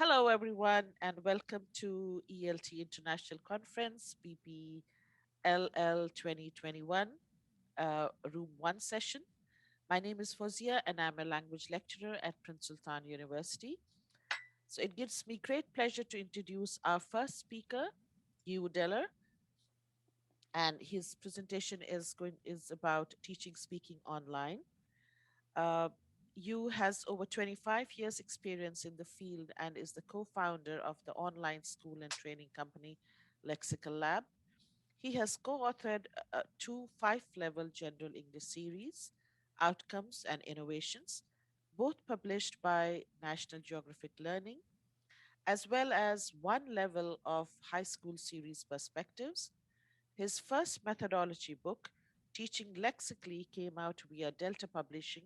Hello, everyone, and welcome to ELT International Conference, BPLL 2021, Room 1 session. My name is Fozia, and I'm a language lecturer at Prince Sultan University. So it gives me great pleasure to introduce our first speaker, Hugh Deller, and his presentation is about teaching speaking online. Uh, Yu has over 25 years experience in the field and is the co-founder of the online school and training company Lexical Lab. He has co-authored two five-level general English series, Outcomes and Innovations, both published by National Geographic Learning, as well as one level of high school series Perspectives. His first methodology book, Teaching Lexically, came out via Delta Publishing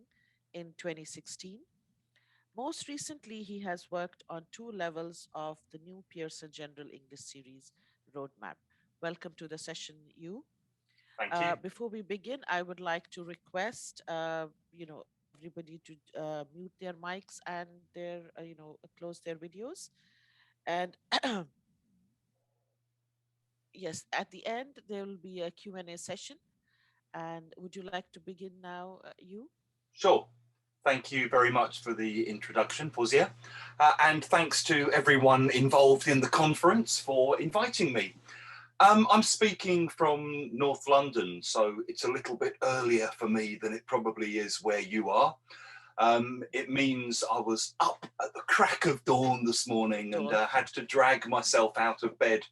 in 2016. Most recently, he has worked on two levels of the new Pearson General English Series roadmap. Welcome to the session, you. Thank you. Before we begin, I would like to request, everybody to mute their mics and close their videos. And yes, at the end, there will be a Q&A session. And would you like to begin now, you? Sure. Thank you very much for the introduction, Fozia. And thanks to everyone involved in the conference for inviting me. I'm speaking from North London, so it's a little bit earlier for me than it probably is where you are. It means I was up at the crack of dawn this morning and had to drag myself out of bed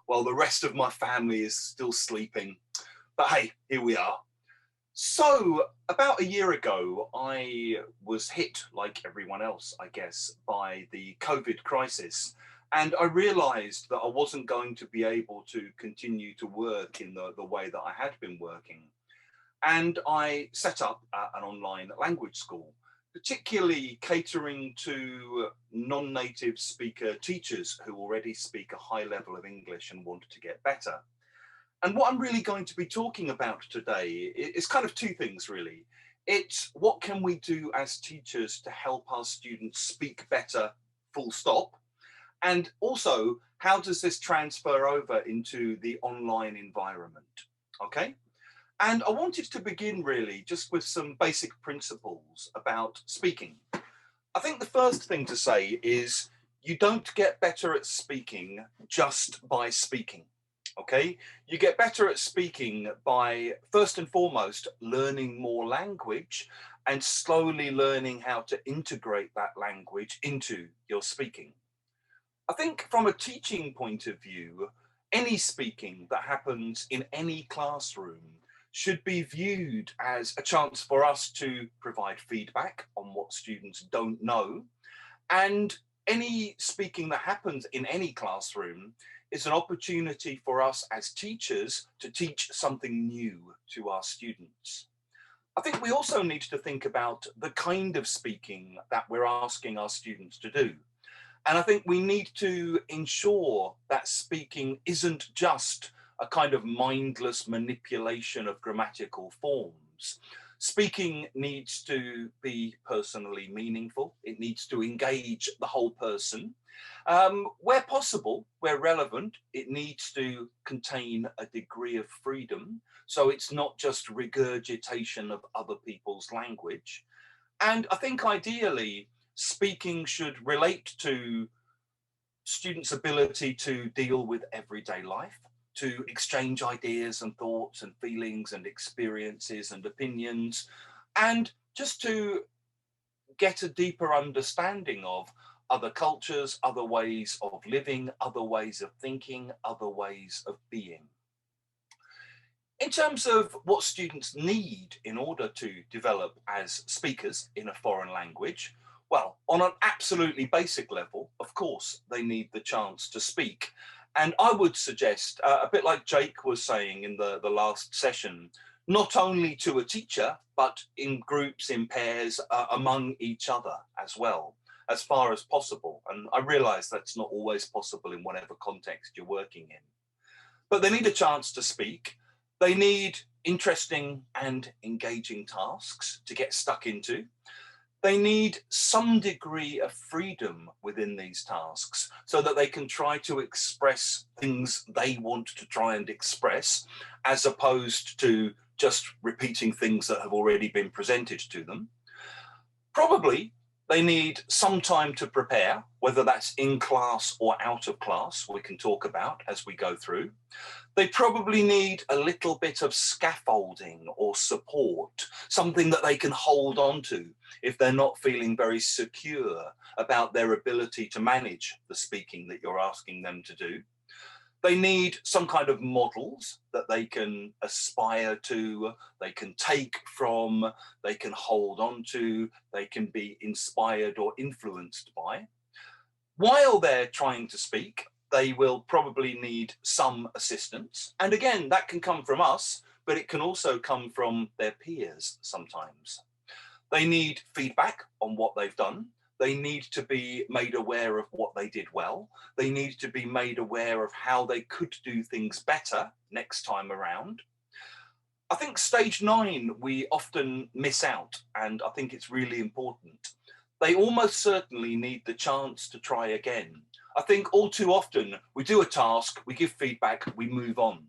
while the rest of my family is still sleeping. But hey, here we are. So, about a year ago, I was hit, like everyone else, I guess, by the COVID crisis. And I realized that I wasn't going to be able to continue to work in the way that I had been working. And I set up an online language school, particularly catering to non-native speaker teachers who already speak a high level of English and want to get better. And what I'm really going to be talking about today is kind of two things, really. It's what can we do as teachers to help our students speak better, full stop? And also, how does this transfer over into the online environment? Okay? And I wanted to begin really just with some basic principles about speaking. I think the first thing to say is you don't get better at speaking just by speaking. Okay, you get better at speaking by first and foremost learning more language and slowly learning how to integrate that language into your speaking. I think from a teaching point of view, any speaking that happens in any classroom should be viewed as a chance for us to provide feedback on what students don't know. And any speaking that happens in any classroom is an opportunity for us as teachers to teach something new to our students. I think we also need to think about the kind of speaking that we're asking our students to do. And I think we need to ensure that speaking isn't just a kind of mindless manipulation of grammatical forms. Speaking needs to be personally meaningful. It needs to engage the whole person. Where possible, where relevant, it needs to contain a degree of freedom. So it's not just regurgitation of other people's language. And I think ideally, speaking should relate to students' ability to deal with everyday life, to exchange ideas and thoughts and feelings and experiences and opinions, and just to get a deeper understanding of other cultures, other ways of living, other ways of thinking, other ways of being. In terms of what students need in order to develop as speakers in a foreign language, well, on an absolutely basic level, of course, they need the chance to speak. And I would suggest, a bit like Jake was saying in the last session, not only to a teacher, but in groups, in pairs, among each other as well, as far as possible. And I realize that's not always possible in whatever context you're working in. But they need a chance to speak. They need interesting and engaging tasks to get stuck into. They need some degree of freedom within these tasks so that they can try to express things they want to try and express, as opposed to just repeating things that have already been presented to them. Probably they need some time to prepare, whether that's in class or out of class, we can talk about as we go through. They probably need a little bit of scaffolding or support, something that they can hold on to if they're not feeling very secure about their ability to manage the speaking that you're asking them to do. They need some kind of models that they can aspire to, they can take from, they can hold on to, they can be inspired or influenced by. While they're trying to speak, they will probably need some assistance. And again, that can come from us, but it can also come from their peers sometimes. They need feedback on what they've done. They need to be made aware of what they did well. They need to be made aware of how they could do things better next time around. I think stage 9, we often miss out, and I think it's really important. They almost certainly need the chance to try again. I think all too often we do a task, we give feedback, we move on.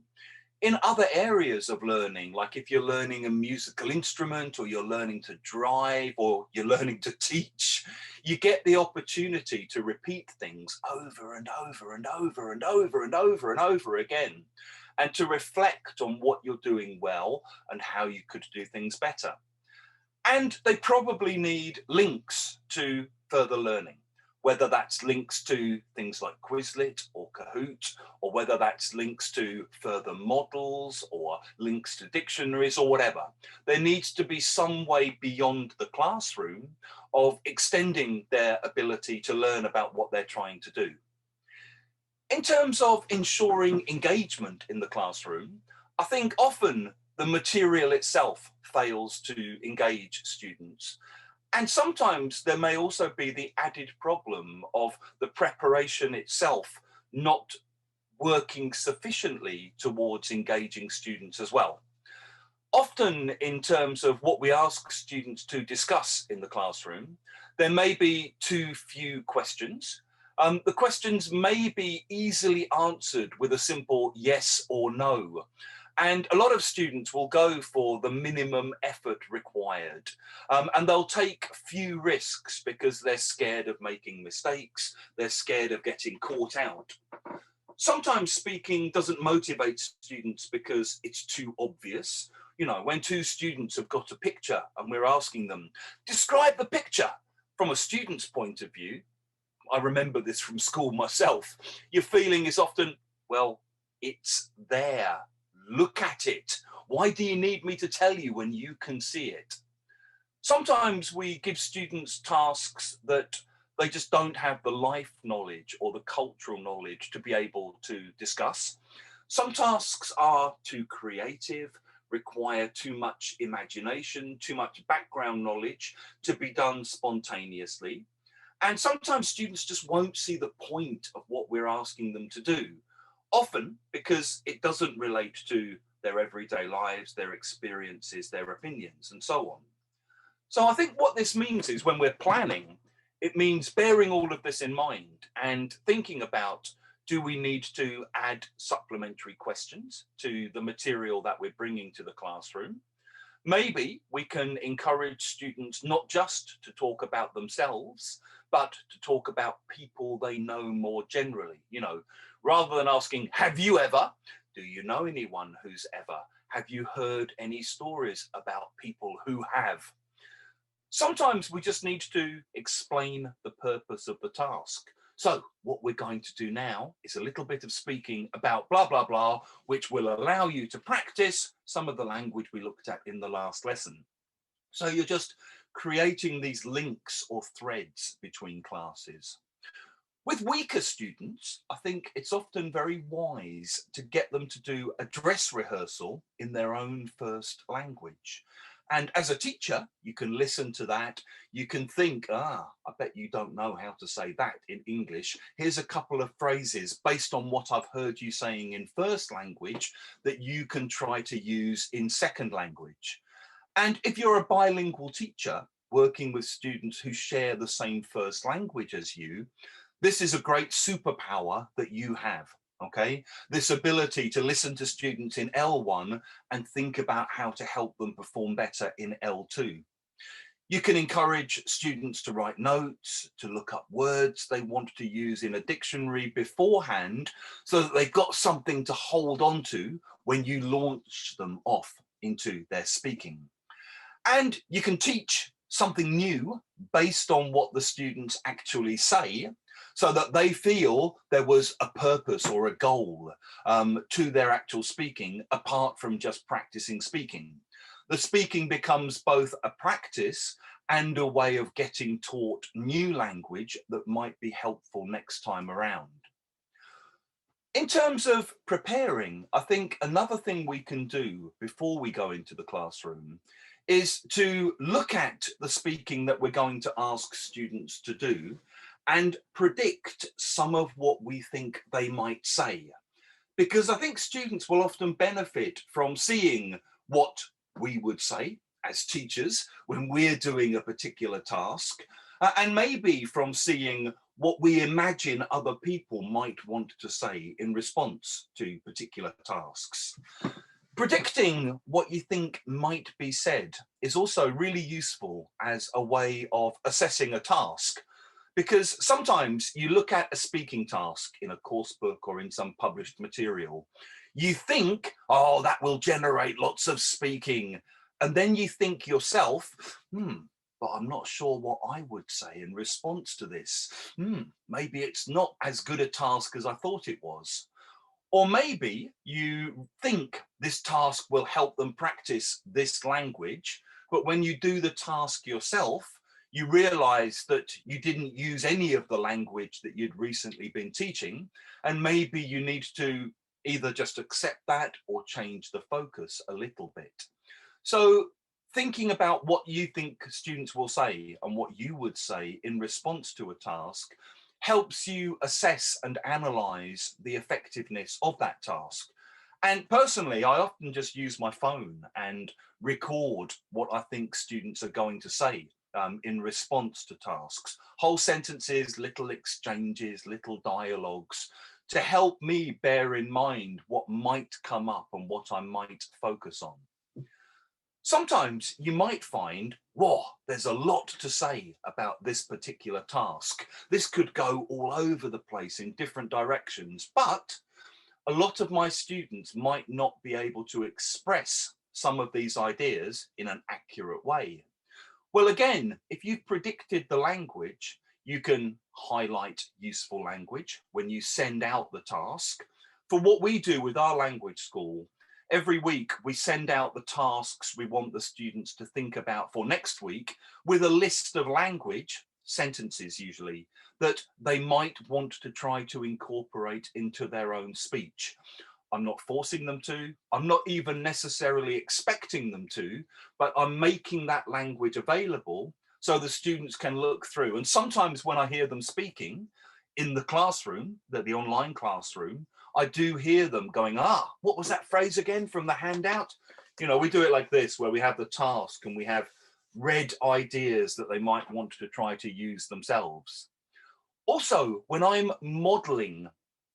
In other areas of learning, like if you're learning a musical instrument or you're learning to drive or you're learning to teach, you get the opportunity to repeat things over and over and over and over and over and over again, and to reflect on what you're doing well and how you could do things better. And they probably need links to further learning, whether that's links to things like Quizlet or Kahoot, or whether that's links to further models or links to dictionaries or whatever. There needs to be some way beyond the classroom of extending their ability to learn about what they're trying to do. In terms of ensuring engagement in the classroom, I think often the material itself fails to engage students. And sometimes there may also be the added problem of the preparation itself not working sufficiently towards engaging students as well. Often, in terms of what we ask students to discuss in the classroom, there may be too few questions. The questions may be easily answered with a simple yes or no. And a lot of students will go for the minimum effort required. And they'll take few risks because they're scared of making mistakes, they're scared of getting caught out. Sometimes speaking doesn't motivate students because it's too obvious. You know, when two students have got a picture and we're asking them, describe the picture from a student's point of view, I remember this from school myself, your feeling is often, well, it's there. Look at it. Why do you need me to tell you when you can see it? Sometimes we give students tasks that they just don't have the life knowledge or the cultural knowledge to be able to discuss. Some tasks are too creative, require too much imagination, too much background knowledge to be done spontaneously. And sometimes students just won't see the point of what we're asking them to do, often because it doesn't relate to their everyday lives, their experiences, their opinions, and so on. So I think what this means is when we're planning, it means bearing all of this in mind and thinking about, do we need to add supplementary questions to the material that we're bringing to the classroom? Maybe we can encourage students not just to talk about themselves, but to talk about people they know more generally. You know, rather than asking, have you ever? Do you know anyone who's ever? Have you heard any stories about people who have? Sometimes we just need to explain the purpose of the task. So what we're going to do now is a little bit of speaking about blah, blah, blah, which will allow you to practice some of the language we looked at in the last lesson. So you're just creating these links or threads between classes. With weaker students, I think it's often very wise to get them to do a dress rehearsal in their own first language. And as a teacher, you can listen to that. You can think, I bet you don't know how to say that in English. Here's a couple of phrases based on what I've heard you saying in first language that you can try to use in second language. And if you're a bilingual teacher, working with students who share the same first language as you, this is a great superpower that you have. Okay, this ability to listen to students in L1 and think about how to help them perform better in L2. You can encourage students to write notes, to look up words they want to use in a dictionary beforehand so that they've got something to hold on to when you launch them off into their speaking. And you can teach something new based on what the students actually say so that they feel there was a purpose or a goal to their actual speaking apart from just practicing speaking. The speaking becomes both a practice and a way of getting taught new language that might be helpful next time around. In terms of preparing, I think another thing we can do before we go into the classroom is to look at the speaking that we're going to ask students to do and predict some of what we think they might say. Because I think students will often benefit from seeing what we would say as teachers when we're doing a particular task, and maybe from seeing what we imagine other people might want to say in response to particular tasks. Predicting what you think might be said is also really useful as a way of assessing a task, because sometimes you look at a speaking task in a course book or in some published material, you think, oh, that will generate lots of speaking. And then you think yourself, but I'm not sure what I would say in response to this. Maybe it's not as good a task as I thought it was. Or maybe you think this task will help them practice this language, but when you do the task yourself, you realize that you didn't use any of the language that you'd recently been teaching, and maybe you need to either just accept that or change the focus a little bit. So thinking about what you think students will say and what you would say in response to a task helps you assess and analyze the effectiveness of that task. And personally, I often just use my phone and record what I think students are going to say in response to tasks. Whole sentences, little exchanges, little dialogues, to help me bear in mind what might come up and what I might focus on. Sometimes you might find, whoa, there's a lot to say about this particular task. This could go all over the place in different directions, but a lot of my students might not be able to express some of these ideas in an accurate way. Well, again, if you've predicted the language, you can highlight useful language when you send out the task. For what we do with our language school, every week we send out the tasks we want the students to think about for next week with a list of language, sentences usually, that they might want to try to incorporate into their own speech. I'm not forcing them to, I'm not even necessarily expecting them to, but I'm making that language available so the students can look through. And sometimes when I hear them speaking in the classroom, the online classroom, I do hear them going, what was that phrase again from the handout? You know, we do it like this, where we have the task and we have red ideas that they might want to try to use themselves. Also, when I'm modeling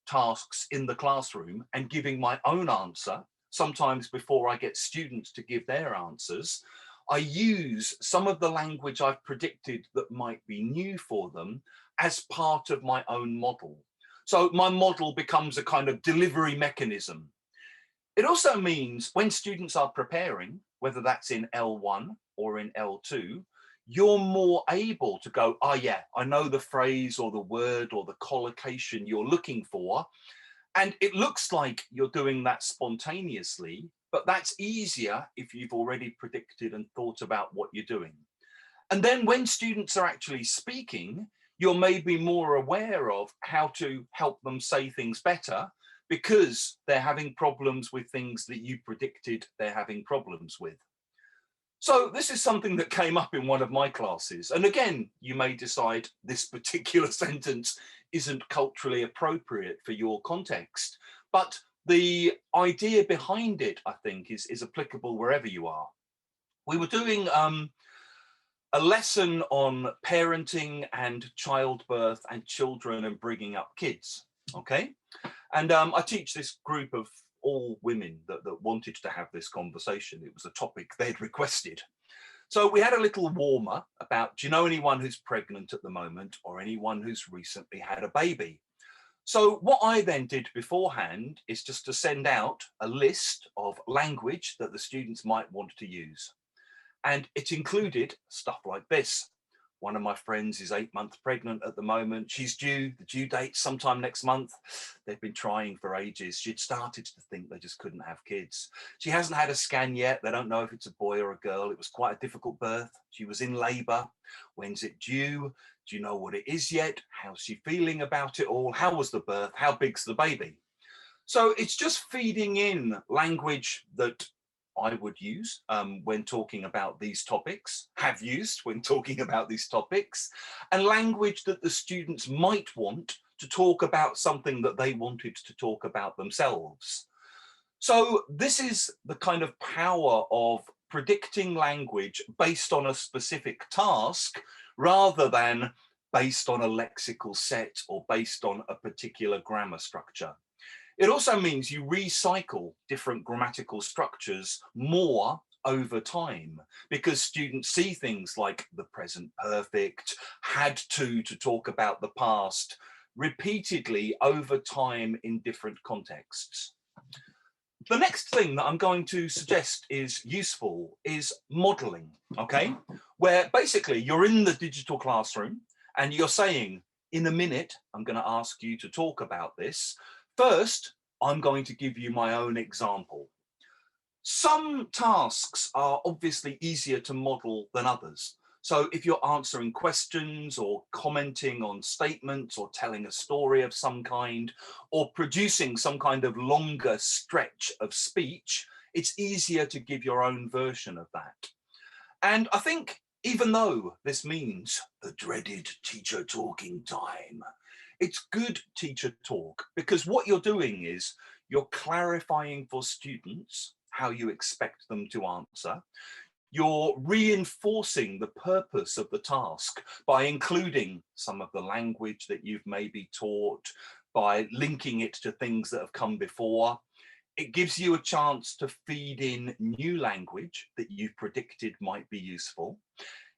tasks in the classroom and giving my own answer, sometimes before I get students to give their answers, I use some of the language I've predicted that might be new for them as part of my own model. So my model becomes a kind of delivery mechanism. It also means when students are preparing, whether that's in L1 or in L2, you're more able to go, yeah, I know the phrase or the word or the collocation you're looking for. And it looks like you're doing that spontaneously, but that's easier if you've already predicted and thought about what you're doing. And then when students are actually speaking, you're maybe more aware of how to help them say things better because they're having problems with things that you predicted they're having problems with. So this is something that came up in one of my classes. And again, you may decide this particular sentence isn't culturally appropriate for your context, but the idea behind it, I think, is applicable wherever you are. We were doing a lesson on parenting and childbirth and children and bringing up kids. Okay. And I teach this group of all women that wanted to have this conversation. It was a topic they'd requested. So we had a little warmer about, do you know anyone who's pregnant at the moment or anyone who's recently had a baby? So what I then did beforehand is just to send out a list of language that the students might want to use. And it included stuff like this. One of my friends is 8 months pregnant at the moment. She's due, the due date sometime next month. They've been trying for ages. She'd started to think they just couldn't have kids. She hasn't had a scan yet. They don't know if it's a boy or a girl. It was quite a difficult birth. She was in labor. When's it due? Do you know what it is yet? How's she feeling about it all? How was the birth? How big's the baby? So it's just feeding in language that I would use when talking about these topics, have used when talking about these topics, and language that the students might want to talk about something that they wanted to talk about themselves. So this is the kind of power of predicting language based on a specific task rather than based on a lexical set or based on a particular grammar structure. It also means you recycle different grammatical structures more over time because students see things like the present perfect, had to talk about the past repeatedly over time in different contexts. The next thing that I'm going to suggest is useful is modeling, okay? Where basically you're in the digital classroom and you're saying, in a minute, I'm going to ask you to talk about this. First, I'm going to give you my own example. Some tasks are obviously easier to model than others. So if you're answering questions or commenting on statements or telling a story of some kind or producing some kind of longer stretch of speech, it's easier to give your own version of that. And I think even though this means the dreaded teacher talking time, it's good teacher talk because what you're doing is you're clarifying for students how you expect them to answer. You're reinforcing the purpose of the task by including some of the language that you've maybe taught, by linking it to things that have come before. It gives you a chance to feed in new language that you've predicted might be useful.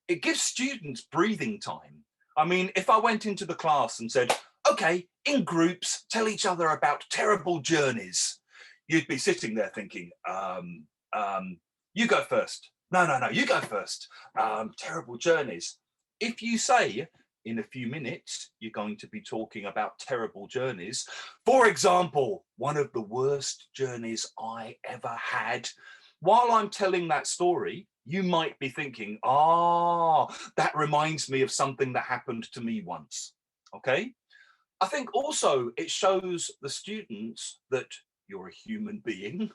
It gives students breathing time. I mean, if I went into the class and said, okay, in groups, tell each other about terrible journeys, you'd be sitting there thinking, you go first. No, you go first. Terrible journeys. If you say, in a few minutes, you're going to be talking about terrible journeys. For example, one of the worst journeys I ever had. While I'm telling that story, you might be thinking, that reminds me of something that happened to me once. Okay. I think also it shows the students that you're a human being.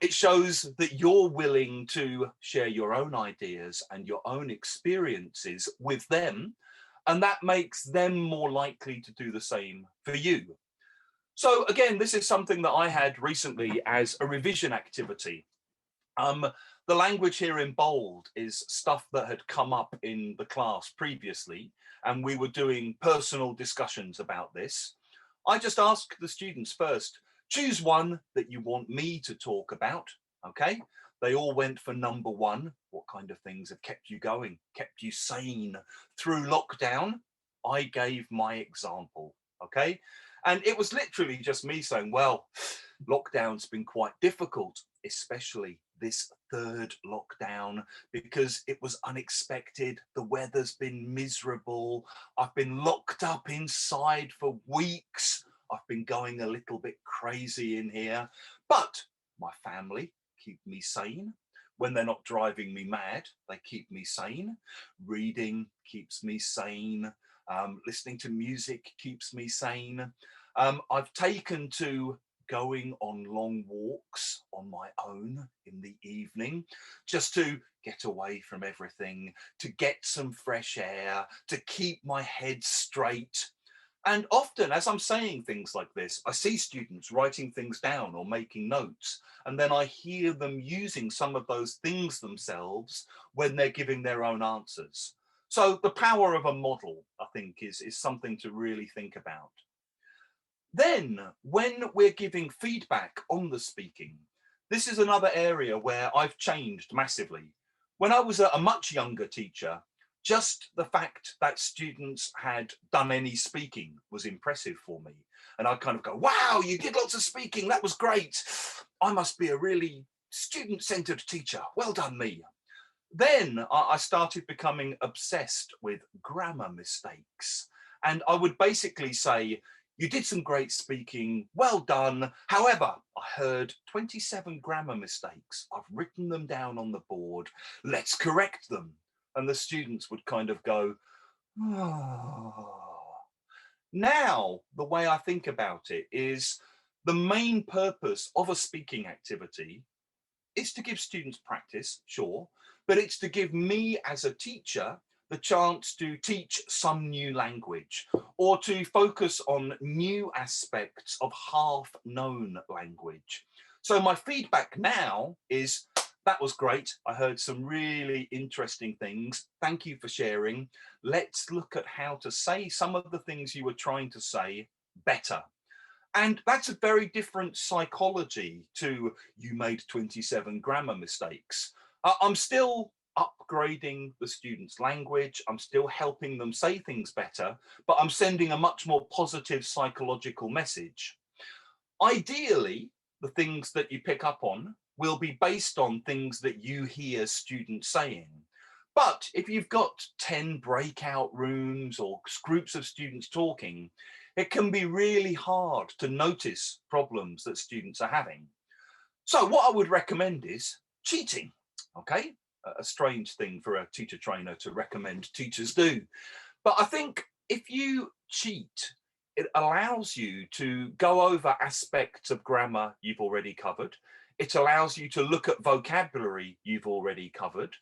It shows that you're willing to share your own ideas and your own experiences with them. And that makes them more likely to do the same for you. So again, this is something that I had recently as a revision activity. The language here in bold is stuff that had come up in the class previously, and we were doing personal discussions about this. I just asked the students first, choose one that you want me to talk about, okay? They all went for number one. What kind of things have kept you going, kept you sane through lockdown? I gave my example, okay? And it was literally just me saying, well, lockdown's been quite difficult, especially this third lockdown, because it was unexpected. The weather's been miserable. I've been locked up inside for weeks. I've been going a little bit crazy in here, but my family keep me sane. When they're not driving me mad, they keep me sane. Reading keeps me sane. Listening to music keeps me sane. I've taken to going on long walks on my own in the evening, just to get away from everything, to get some fresh air, to keep my head straight. And often, as I'm saying things like this, I see students writing things down or making notes, and then I hear them using some of those things themselves when they're giving their own answers. So the power of a model, I think, is something to really think about. Then, when we're giving feedback on the speaking, this is another area where I've changed massively. When I was a much younger teacher, just the fact that students had done any speaking was impressive for me. And I'd kind of go, wow, you did lots of speaking, that was great. I must be a really student-centered teacher. Well done, me. Then I started becoming obsessed with grammar mistakes. And I would basically say, you did some great speaking, well done. However, I heard 27 grammar mistakes. I've written them down on the board. Let's correct them. And the students would kind of go, oh. Now, the way I think about it is the main purpose of a speaking activity is to give students practice, sure, but it's to give me as a teacher the chance to teach some new language or to focus on new aspects of half-known language. So my feedback now is, that was great. I heard some really interesting things. Thank you for sharing. Let's look at how to say some of the things you were trying to say better. And that's a very different psychology to you made 27 grammar mistakes. I'm still upgrading the students' language. I'm still helping them say things better, but I'm sending a much more positive psychological message. Ideally, the things that you pick up on will be based on things that you hear students saying. But if you've got 10 breakout rooms or groups of students talking, it can be really hard to notice problems that students are having. So what I would recommend is cheating, okay? A strange thing for a teacher trainer to recommend teachers do. But I think if you cheat, it allows you to go over aspects of grammar you've already covered. It allows you to look at vocabulary you've already covered.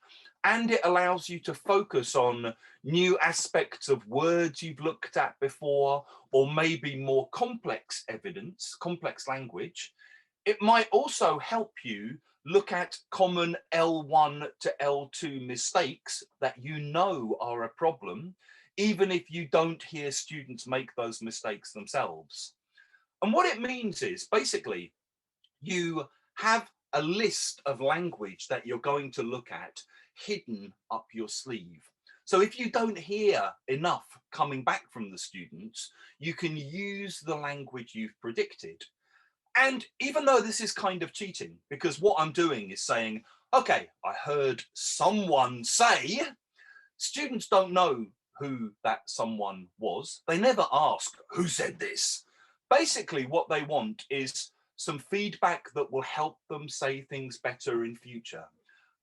And it allows you to focus on new aspects of words you've looked at before, or maybe more complex evidence, complex language. It might also help you look at common L1 to L2 mistakes that you know are a problem, even if you don't hear students make those mistakes themselves. And what it means is basically you have a list of language that you're going to look at hidden up your sleeve. So if you don't hear enough coming back from the students, you can use the language you've predicted. And even though this is kind of cheating, because what I'm doing is saying, okay, I heard someone say, students don't know who that someone was. They never ask, who said this? Basically, what they want is some feedback that will help them say things better in future.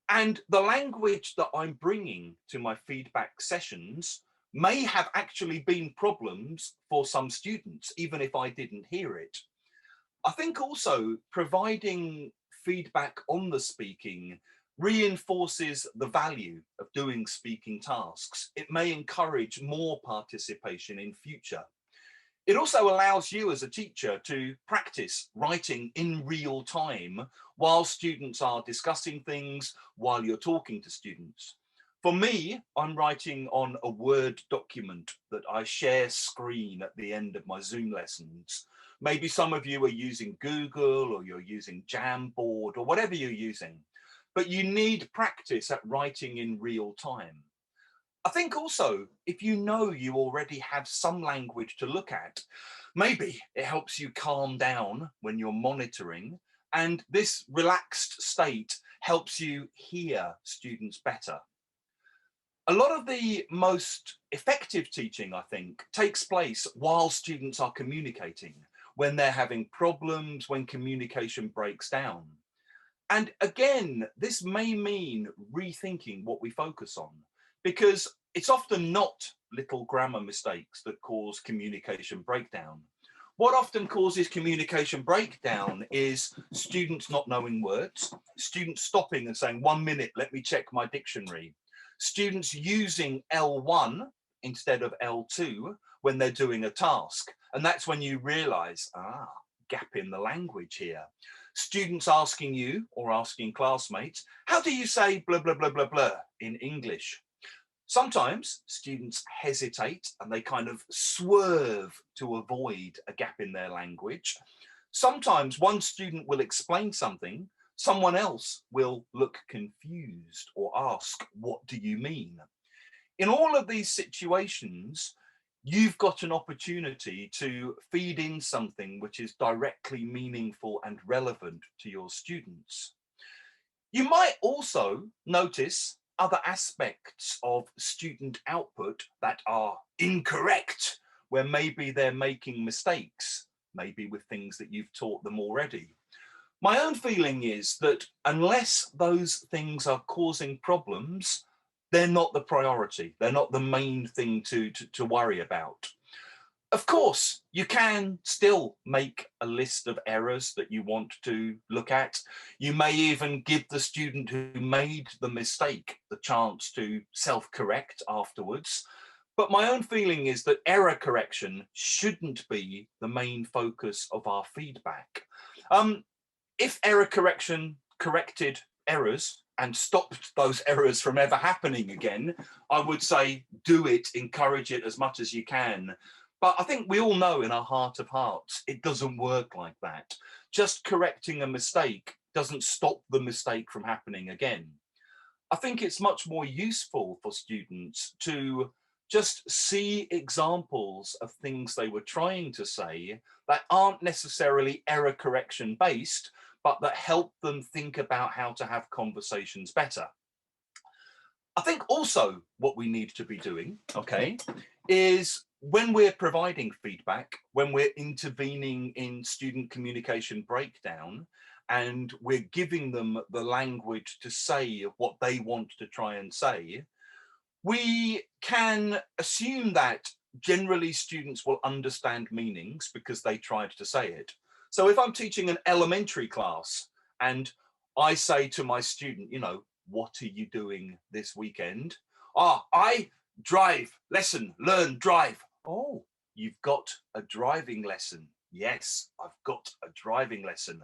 And the language that I'm bringing to my feedback sessions may have actually been problems for some students, even if I didn't hear it. I think also providing feedback on the speaking reinforces the value of doing speaking tasks. It may encourage more participation in future. It also allows you as a teacher to practice writing in real time while students are discussing things, while you're talking to students. For me, I'm writing on a Word document that I share screen at the end of my Zoom lessons. Maybe some of you are using Google or you're using Jamboard or whatever you're using, but you need practice at writing in real time. I think also, if you know you already have some language to look at, maybe it helps you calm down when you're monitoring, and this relaxed state helps you hear students better. A lot of the most effective teaching, I think, takes place while students are communicating, when they're having problems, when communication breaks down. And again, this may mean rethinking what we focus on, because it's often not little grammar mistakes that cause communication breakdown. What often causes communication breakdown is students not knowing words, students stopping and saying, 1 minute, let me check my dictionary, students using L1 instead of L2, when they're doing a task. And that's when you realize, gap in the language here. Students asking you or asking classmates, how do you say blah, blah, blah, blah, blah in English? Sometimes students hesitate and they kind of swerve to avoid a gap in their language. Sometimes one student will explain something, someone else will look confused or ask, what do you mean? In all of these situations, you've got an opportunity to feed in something which is directly meaningful and relevant to your students. You might also notice other aspects of student output that are incorrect, where maybe they're making mistakes, maybe with things that you've taught them already. My own feeling is that unless those things are causing problems, they're not the priority. They're not the main thing to worry about. Of course, you can still make a list of errors that you want to look at. You may even give the student who made the mistake the chance to self-correct afterwards. But my own feeling is that error correction shouldn't be the main focus of our feedback. If error correction corrected errors and stopped those errors from ever happening again, I would say do it, encourage it as much as you can. But I think we all know in our heart of hearts, it doesn't work like that. Just correcting a mistake doesn't stop the mistake from happening again. I think it's much more useful for students to just see examples of things they were trying to say that aren't necessarily error correction based, but that help them think about how to have conversations better. I think also what we need to be doing, okay, is when we're providing feedback, when we're intervening in student communication breakdown, and we're giving them the language to say what they want to try and say, we can assume that generally students will understand meanings because they tried to say it. So if I'm teaching an elementary class and I say to my student, you know, what are you doing this weekend? I drive, lesson, learn, drive. Oh, you've got a driving lesson. Yes, I've got a driving lesson.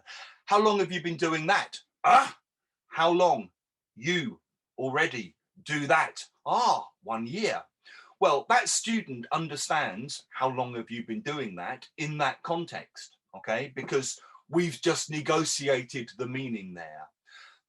How long have you been doing that? How long? You already do that? 1 year. Well, that student understands how long have you been doing that in that context, okay? Because we've just negotiated the meaning there.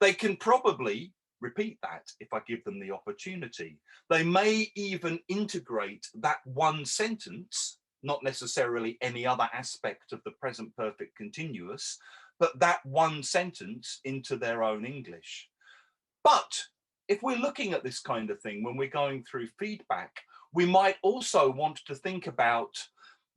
They can probably repeat that if I give them the opportunity. They may even integrate that one sentence, not necessarily any other aspect of the present perfect continuous, but that one sentence into their own English. But if we're looking at this kind of thing, when we're going through feedback, we might also want to think about,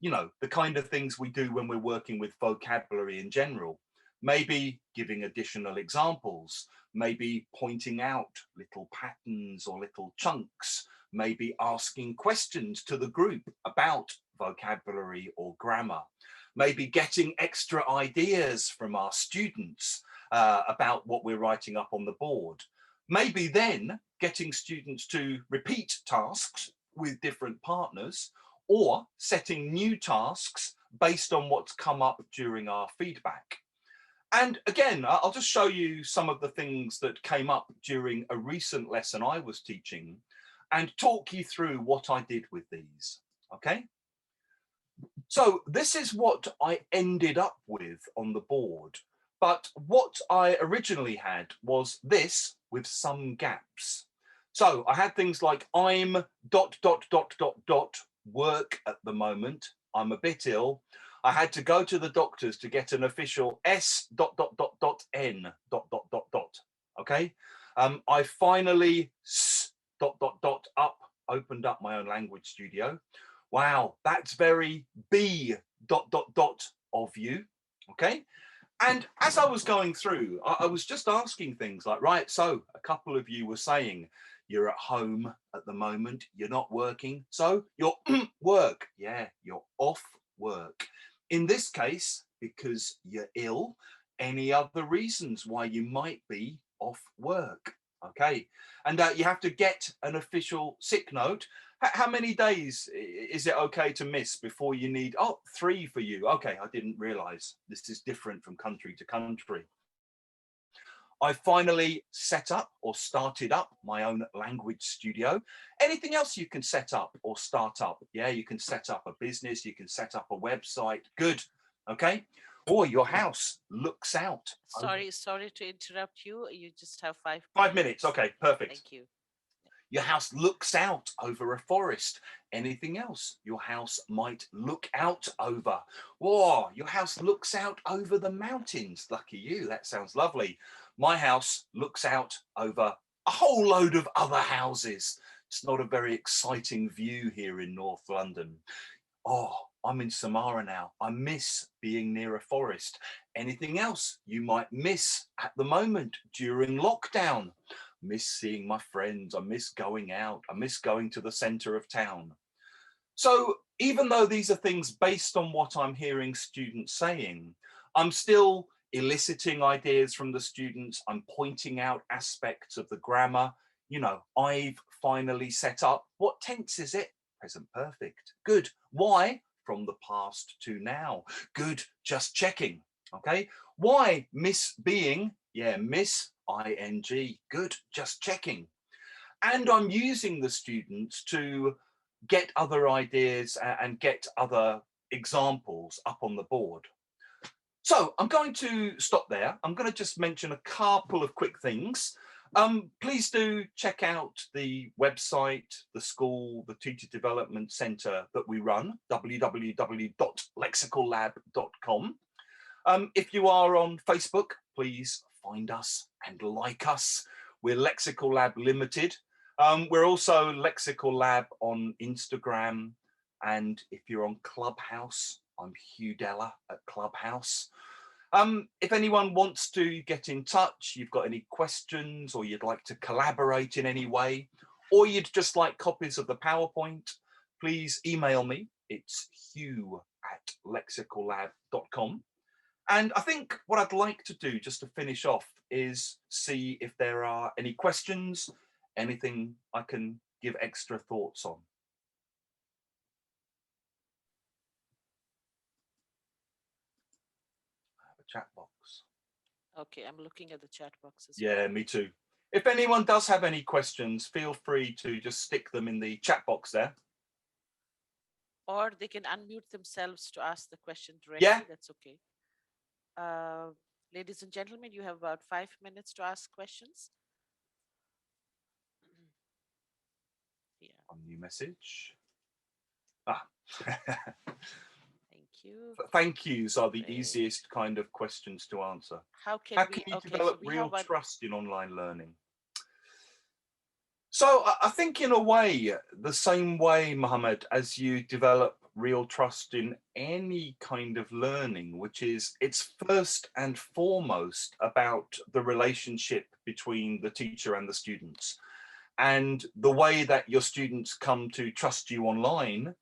you know, the kind of things we do when we're working with vocabulary in general. Maybe giving additional examples, maybe pointing out little patterns or little chunks, maybe asking questions to the group about vocabulary or grammar, maybe getting extra ideas from our students about what we're writing up on the board. Maybe then getting students to repeat tasks with different partners or setting new tasks based on what's come up during our feedback. And again, I'll just show you some of the things that came up during a recent lesson I was teaching and talk you through what I did with these, okay? So this is what I ended up with on the board. But what I originally had was this with some gaps. So I had things like I'm ... work at the moment. I'm a bit ill. I had to go to the doctors to get an official S ... N ... Okay. I finally up, opened up my own language studio. Wow, that's very B ... of you. Okay. And as I was going through, I was just asking things like, right, so a couple of you were saying you're at home at the moment, you're not working, so you're work. Yeah, you're off work. In this case, because you're ill, any other reasons why you might be off work? Okay, and you have to get an official sick note. How many days is it okay to miss before you need? Oh, 3 for you. Okay, I didn't realize this is different from country to country. I finally set up or started up my own language studio. Anything else you can set up or start up? Yeah, you can set up a business, you can set up a website. Good. Okay. Or your house looks out. Sorry to interrupt you. You just have 5 minutes. Okay, perfect. Thank you. Your house looks out over a forest. Anything else your house might look out over? Whoa, your house looks out over the mountains. Lucky you, that sounds lovely. My house looks out over a whole load of other houses. It's not a very exciting view here in North London. Oh, I'm in Samara now. I miss being near a forest. Anything else you might miss at the moment during lockdown? Miss seeing my friends. I miss going out. I miss going to the centre of town. So even though these are things based on what I'm hearing students saying, I'm still eliciting ideas from the students. I'm pointing out aspects of the grammar. You know, I've finally set up, what tense is it? Present perfect. Good. Why? From the past to now. Good. Just checking. Okay. Why miss being? Yeah, miss ing. Good. Just checking. And I'm using the students to get other ideas and get other examples up on the board. So I'm going to stop there. I'm going to just mention a couple of quick things. Please do check out the website, the school, the Teacher Development Centre that we run, www.lexicallab.com. If you are on Facebook, please find us and like us. We're Lexical Lab Limited. We're also Lexical Lab on Instagram. And if you're on Clubhouse, I'm Hugh Deller at Clubhouse. If anyone wants to get in touch, you've got any questions or you'd like to collaborate in any way, or you'd just like copies of the PowerPoint, please email me. It's hugh@lexicallab.com. And I think what I'd like to do just to finish off is see if there are any questions, anything I can give extra thoughts on. I have a chat box. Okay, I'm looking at the chat box as Yeah, well. me too. If anyone does have any questions, feel free to just stick them in the chat box there. Or they can unmute themselves to ask the question directly. Yeah. That's okay. Uh, Ladies and gentlemen, you have about 5 minutes to ask questions. Yeah, A new message. Ah. thank you. Thank yous are the Great. easiest kind of questions to answer. How can How we? can you Okay, so develop we have real one. trust in online learning? So I think in a way, the same way, Mohammed, as you develop real trust in any kind of learning, which is it's first and foremost about the relationship between the teacher and the students. And the way that your students come to trust you online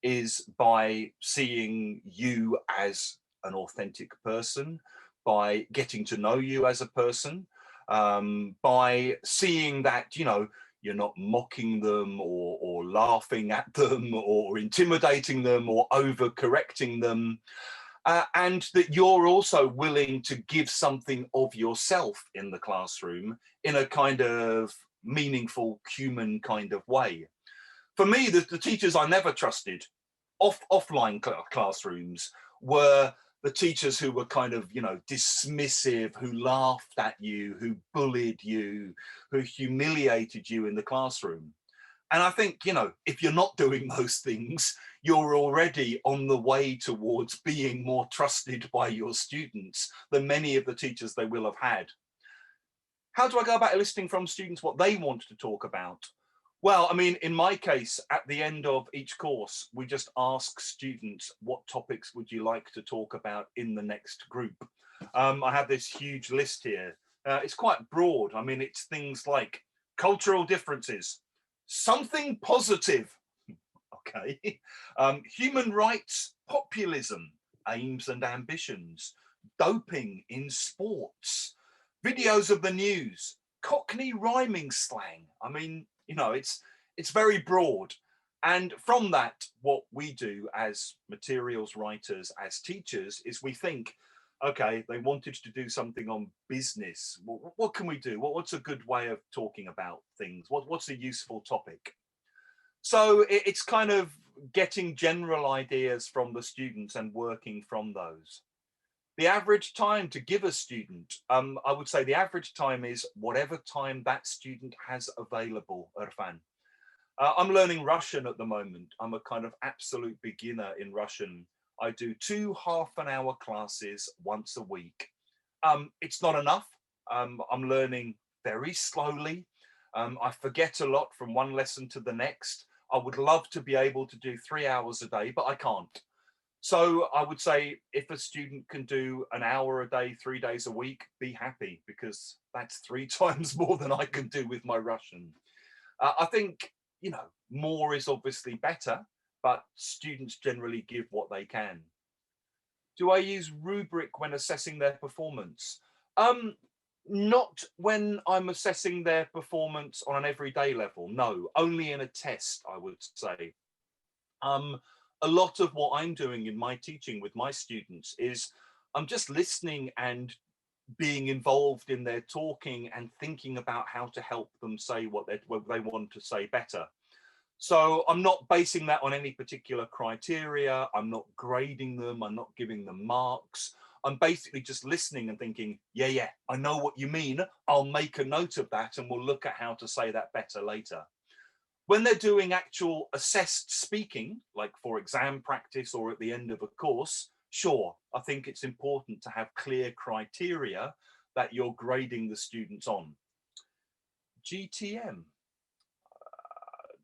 is by seeing you as an authentic person, by getting to know you as a person, by seeing that, you know, you're not mocking them or laughing at them or intimidating them or overcorrecting them. And that you're also willing to give something of yourself in the classroom in a kind of meaningful human kind of way. For me, the teachers I never trusted offline classrooms were the teachers who were kind of, you know, dismissive, who laughed at you, who bullied you, who humiliated you in the classroom. And I think, you know, if you're not doing those things, you're already on the way towards being more trusted by your students than many of the teachers they will have had. How do I go about eliciting from students what they want to talk about? Well, I mean, in my case, at the end of each course, we just ask students, what topics would you like to talk about in the next group? I have this huge list here. It's quite broad. I mean, it's things like cultural differences, something positive, okay, human rights, populism, aims and ambitions, doping in sports, videos of the news, Cockney rhyming slang. I mean, it's very broad. And from that, what we do as materials writers, as teachers, is we think, okay, they wanted to do something on business. What can we do? What's a good way of talking about things? What's a useful topic? So it's kind of getting general ideas from the students and working from those. The average time to give a student, I would say the average time is whatever time that student has available, Irfan. I'm learning Russian at the moment. I'm a kind of absolute beginner in Russian. I do 2 half-an-hour classes once a week. It's not enough. I'm learning very slowly. I forget a lot from one lesson to the next. I would love to be able to do 3 hours a day, but I can't. So I would say if a student can do an hour a day, 3 days a week, be happy, because that's 3 times more than I can do with my Russian. I think, more is obviously better, but students generally give what they can. Do I use rubric when assessing their performance? Um, Not when I'm assessing their performance on an everyday level. No, only in a test, I would say. Um, a lot of what I'm doing in my teaching with my students is I'm just listening and being involved in their talking and thinking about how to help them say what they want to say better. So I'm not basing that on any particular criteria. I'm not grading them. I'm not giving them marks. I'm basically just listening and thinking, yeah, I know what you mean. I'll make a note of that and we'll look at how to say that better later. When they're doing actual assessed speaking, like for exam practice or at the end of a course, sure, I think it's important to have clear criteria that you're grading the students on. GTM,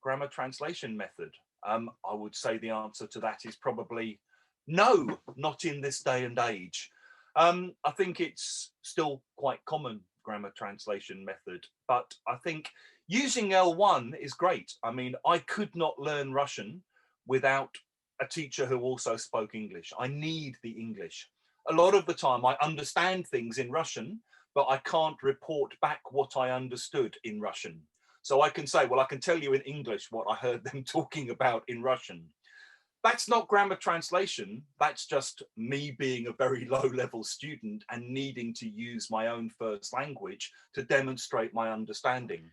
grammar translation method. I would say the answer to that is probably no, not in this day and age. I think it's still quite common, grammar translation method, but I think using L1 is great. I mean, I could not learn Russian without a teacher who also spoke English. I need the English. A lot of the time, I understand things in Russian, but I can't report back what I understood in Russian. So I can say, well, I can tell you in English what I heard them talking about in Russian. That's not grammar translation. That's just me being a very low level student and needing to use my own first language to demonstrate my understanding.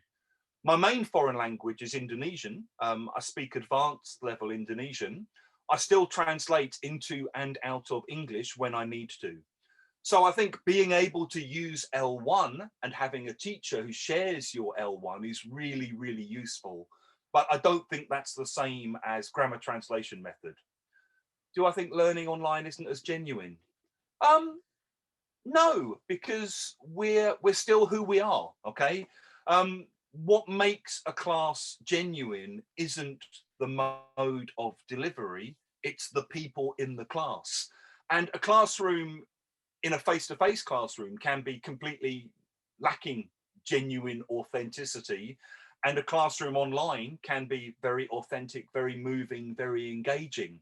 My main foreign language is Indonesian. I speak advanced level Indonesian. I still translate into and out of English when I need to. So I think being able to use L1 and having a teacher who shares your L1 is really, really useful. But I don't think that's the same as grammar translation method. Do I think learning online isn't as genuine? Um, no, because we're still who we are. Okay. What makes a class genuine isn't the mode of delivery; it's the people in the class. And a classroom in a face-to-face classroom can be completely lacking genuine authenticity, and a classroom online can be very authentic, very moving, very engaging.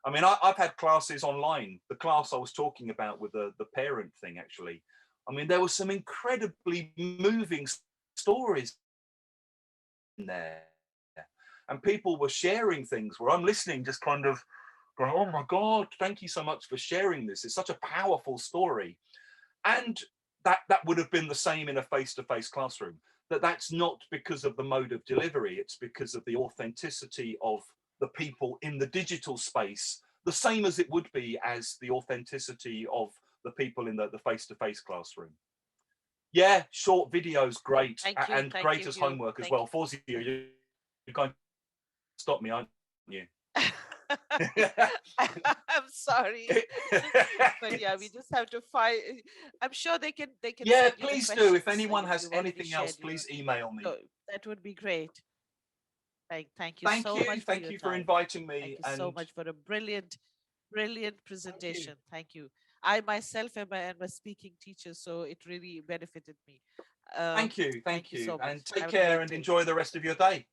I mean, I've had classes online. The class I was talking about with the parent thing, actually. I mean, there were some incredibly moving stories in there, and people were sharing things where I'm listening, just kind of going, "Oh my God, thank you so much for sharing this. It's such a powerful story." And that would have been the same in a face-to-face classroom. That's not because of the mode of delivery, it's because of the authenticity of the people in the digital space, the same as it would be as the authenticity of the people in the face-to-face classroom. Yeah, short videos, great, and Thank great you, as Hugh. homework as Thank well. Fawzia, you're going to stop me, aren't you? you. I'm sorry, but yeah, we just have to find. I'm sure they can Yeah, send you the please do. If questions. anyone has You've already anything else, shared your, please email me. so that would be great. Thank you Thank so you. much for Thank your you for time. inviting Thank me. you so And much for a brilliant thank you. presentation. Thank you. I myself am a speaking teacher, so it really benefited me. Thank you. Thank Thank you you. so much. And take Have a care great and day. enjoy the rest of your day.